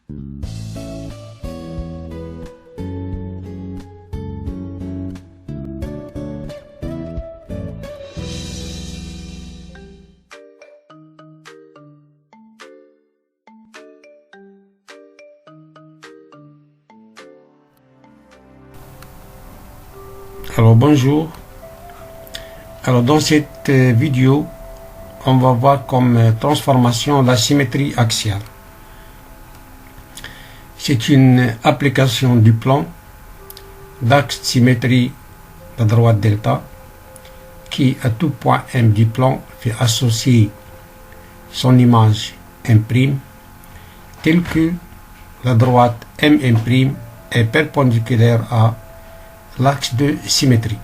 Alors bonjour. Alors dans cette vidéo, on va voir comme transformation la symétrie axiale. C'est une application du plan d'axe symétrie de droite delta qui à tout point M du plan fait associer son image M' telle que la droite MM' est perpendiculaire à l'axe de symétrie.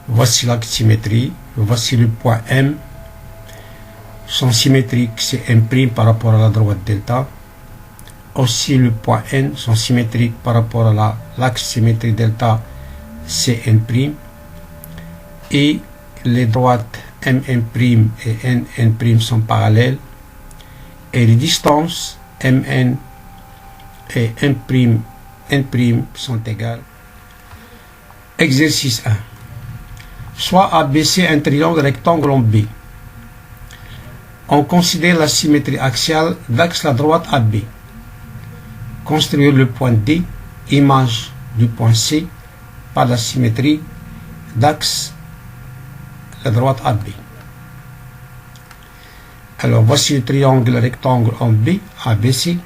Voici l'axe symétrie, voici le point M. Son symétrique c'est M' par rapport à la droite delta. Aussi le point N, son symétrique par rapport à l'axe symétrie delta c'est N'. Et les droites MM' et NN' sont parallèles. Et les distances MN et N' sont égales. Exercice 1. Soit ABC un triangle rectangle en B. On considère la symétrie axiale d'axe la droite AB. Construire le point D, image du point C, par la symétrie d'axe la droite AB. Alors voici le triangle rectangle en B, ABC.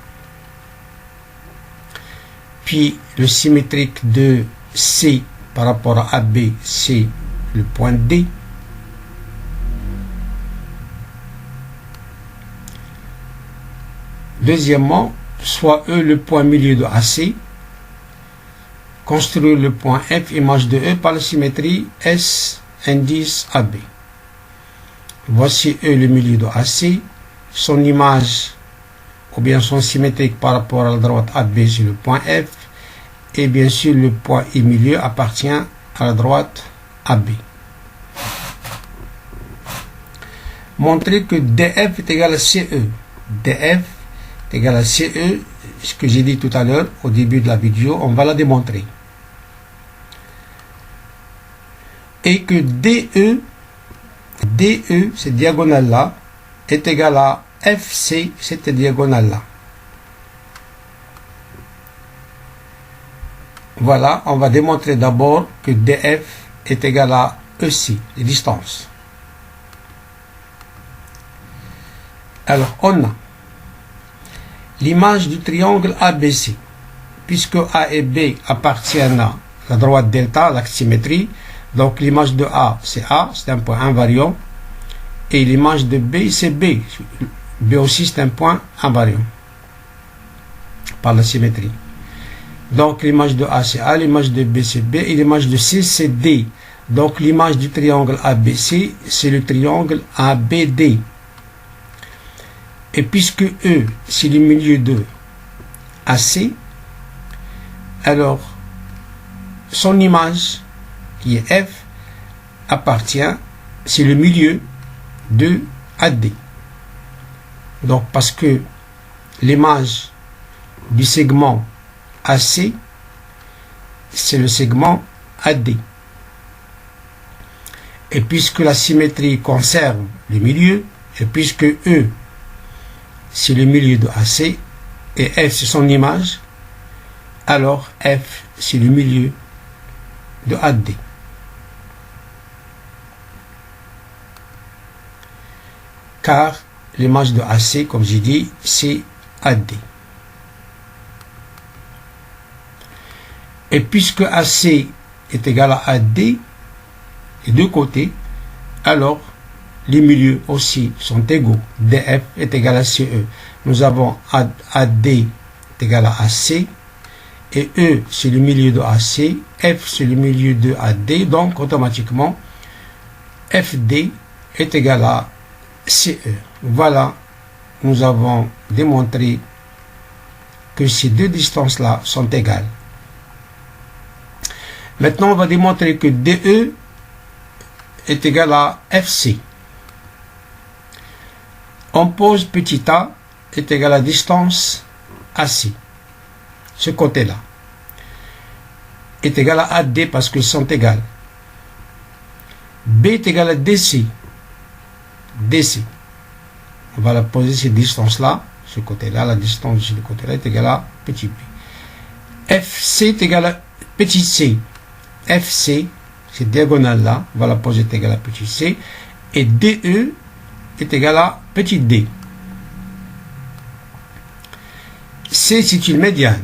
Puis le symétrique de C par rapport à AB, c'est le point D. Deuxièmement, soit E le point milieu de AC. Construire le point F, image de E, par la symétrie S, indice AB. Voici E le milieu de AC. Son image ou bien son symétrique par rapport à la droite AB, c'est le point F. Et bien sûr, le point I milieu appartient à la droite AB. Montrer que DF est égal à CE. DF est égal à CE, ce que j'ai dit tout à l'heure au début de la vidéo, on va la démontrer. Et que DE, cette diagonale-là, est égal à FC, cette diagonale-là. Voilà, on va démontrer d'abord que DF est égal à EC, les distances. Alors, on a l'image du triangle ABC. Puisque A et B appartiennent à la droite delta, l'axe symétrie, donc l'image de A, c'est un point invariant. Et l'image de B, c'est B. B aussi, c'est un point invariant par la symétrie. Donc l'image de A, c'est A, l'image de B, c'est B, et l'image de C, c'est D. Donc l'image du triangle ABC, c'est le triangle ABD. Et puisque E, c'est le milieu de AC, alors son image, qui est F, appartient, c'est le milieu de AD. Donc parce que l'image du segment AC, c'est le segment AD. Et puisque la symétrie conserve le milieu, et puisque E, c'est le milieu de AC, et F, c'est son image, alors F, c'est le milieu de AD. Car l'image de AC, comme j'ai dit, c'est AD. Et puisque AC est égal à AD, les deux côtés, alors les milieux aussi sont égaux. DF est égal à CE. Nous avons AD est égal à AC, et E c'est le milieu de AC, F c'est le milieu de AD, donc automatiquement FD est égal à CE. Voilà, nous avons démontré que ces deux distances-là sont égales. Maintenant, on va démontrer que DE est égal à FC. On pose petit a est égal à distance AC. Ce côté-là est égal à AD parce qu'ils sont égales. B est égal à DC. DC. On va la poser cette distance-là, ce côté-là, la distance de ce côté-là est égale à petit b. FC est égal à petit c. FC, cette diagonale-là, on va la poser est égal à petit c. Et DE est égal à petit d. C, c'est une médiane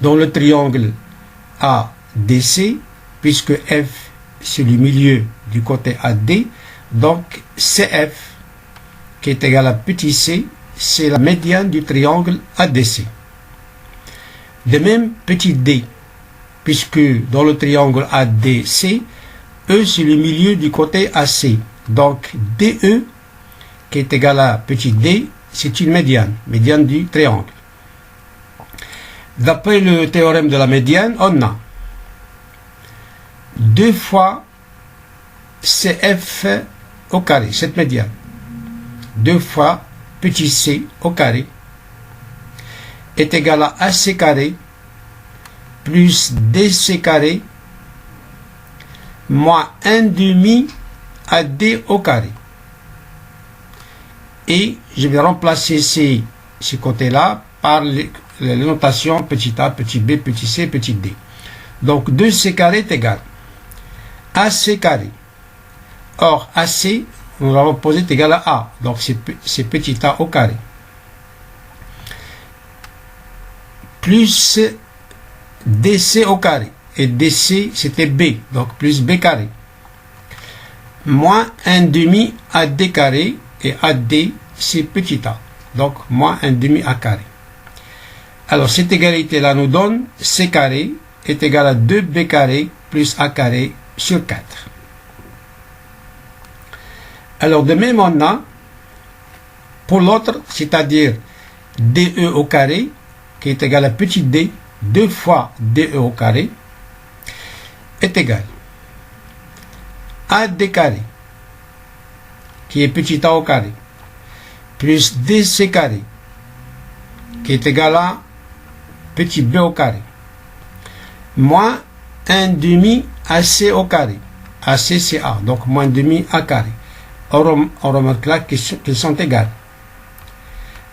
dans le triangle ADC, puisque F, c'est le milieu du côté AD, donc CF, qui est égal à petit c, c'est la médiane du triangle ADC. De même, petit d, puisque dans le triangle ADC, E, c'est le milieu du côté AC. Donc, DE, qui est égal à petit d, c'est une médiane du triangle. D'après le théorème de la médiane, on a 2 fois CF au carré, cette médiane. 2 fois petit c au carré est égal à AC carré plus DC carré moins 1 demi AD au carré. Et je vais remplacer ce côté-là par les notations petit a, petit b, petit c, petit d. Donc 2c carré est égal à AC carré. Or, AC, nous l'avons posé est égal à A. Donc c'est petit a au carré. Plus DC au carré. Et DC, c'était B. Donc plus B carré. Moins 1 demi AD carré. Et AD, c'est petit a. Donc moins 1 demi A carré. Alors cette égalité-là nous donne C carré est égal à 2B carré plus A carré sur 4. Alors de même on a pour l'autre, c'est-à-dire DE au carré qui est égal à petit d, 2 fois DE au carré est égal à AD carré qui est petit a au carré plus DC carré qui est égal à petit b au carré moins 1 demi AC au carré. AC c'est A, donc moins demi A carré. On remarque là qu'ils sont égales.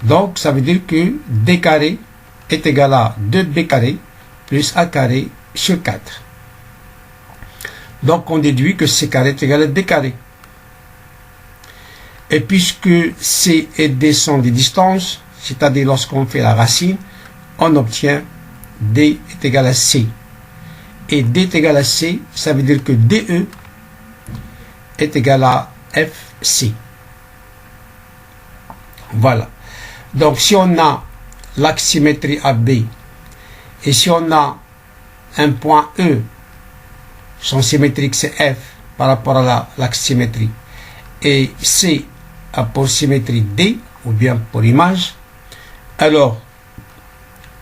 Donc ça veut dire que D carré est égal à 2B carré plus A carré sur 4. Donc on déduit que C carré est égal à D carré. Et puisque C et D sont des distances, c'est-à-dire lorsqu'on fait la racine, on obtient D est égal à C. Et D est égal à C, ça veut dire que DE est égal à FC. Voilà. Donc si on a l'axe symétrie AB et si on a un point E, son symétrique c'est F par rapport à l'axe symétrie et C a pour symétrie D ou bien pour image, alors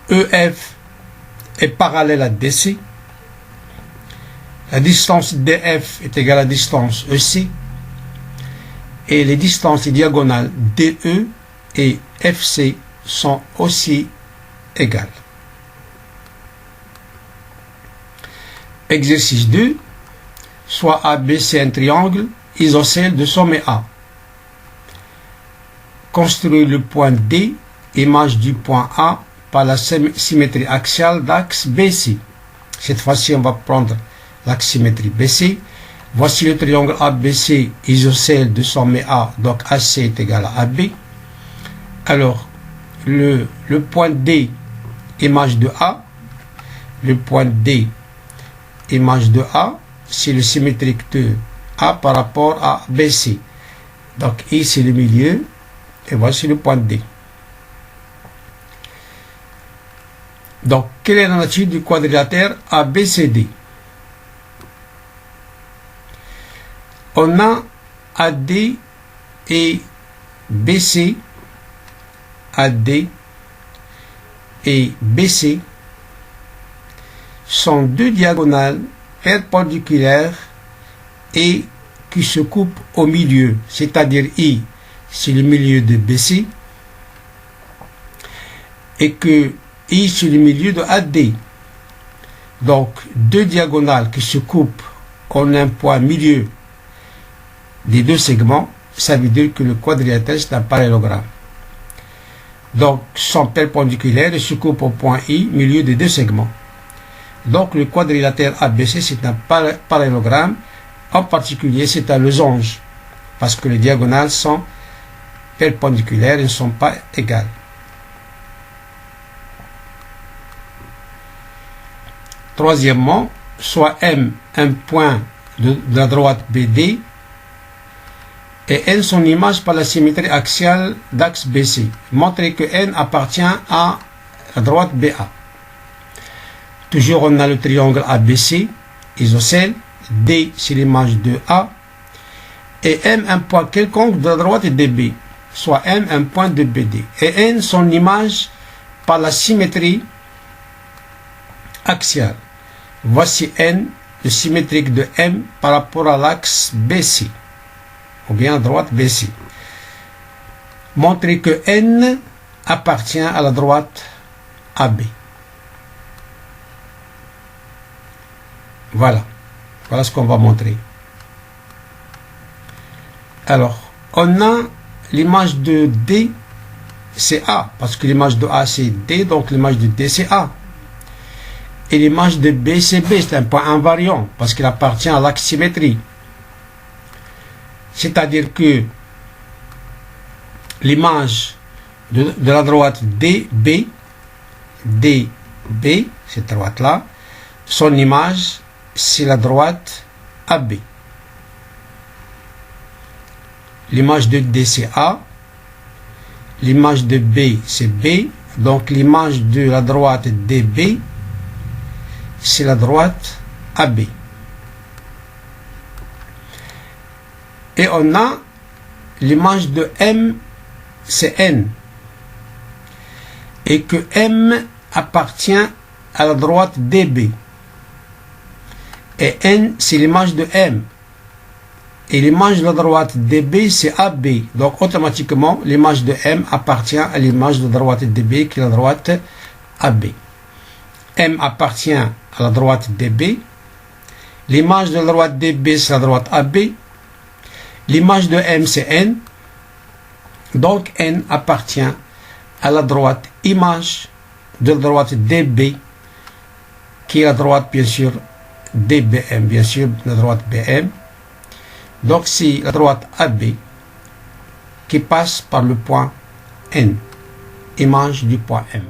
EF est parallèle à DC, la distance DF est égale à la distance EC et les distances diagonales DE et FC sont aussi égales. Exercice 2. Soit ABC un triangle isocèle de sommet A. Construire le point D, image du point A, par la symétrie axiale d'axe BC. Cette fois-ci, on va prendre l'axe symétrie BC. Voici le triangle ABC isocèle de sommet A, donc AC est égal à AB. Alors, le point D, image de A, le point D, image de A, c'est le symétrique de A par rapport à BC. Donc, I, c'est le milieu, et voici le point D. Donc, quelle est la nature du quadrilatère ABCD? On a AD et BC, AD et BC sont deux diagonales perpendiculaires et qui se coupent au milieu, c'est-à-dire I, c'est le milieu de BC, et que I c'est le milieu de AD. Donc, deux diagonales qui se coupent en un point milieu des deux segments, ça veut dire que le quadrilatère c'est un parallélogramme. Donc, sont perpendiculaires et se coupent au point I, milieu des deux segments. Donc, le quadrilatère ABC c'est un parallélogramme. En particulier, c'est un losange, parce que les diagonales sont perpendiculaires et ne sont pas égales. Troisièmement, soit M un point de la droite BD et N son image par la symétrie axiale d'axe BC. Montrez que N appartient à la droite BA. Toujours on a le triangle ABC, isocèle, D c'est l'image de A, et M un point quelconque de la droite DB, soit M un point de BD, et N son image par la symétrie axiale. Voici N, le symétrique de M par rapport à l'axe BC, ou bien à droite BC. Montrez que N appartient à la droite AB. Voilà ce qu'on va montrer. Alors, on a l'image de D, c'est A, parce que l'image de A c'est D, donc l'image de D c'est A. Et l'image de B c'est B, c'est un point invariant, parce qu'il appartient à l'axe symétrie. C'est-à-dire que l'image de la droite DB, cette droite-là, son image c'est la droite AB. L'image de D c'est A, l'image de B c'est B, donc l'image de la droite DB c'est la droite AB. Et on a l'image de M c'est N, et que M appartient à la droite DB. Et N, c'est l'image de M. Et l'image de la droite DB, c'est AB. Donc, automatiquement, l'image de M appartient à l'image de la droite DB, qui est la droite AB. M appartient à la droite DB. L'image de la droite DB, c'est la droite AB. L'image de M, c'est N. Donc, N appartient à la droite image de la droite DB, qui est la droite, bien sûr, DBM, bien sûr, la droite BM. Donc, c'est la droite AB qui passe par le point N, image du point M.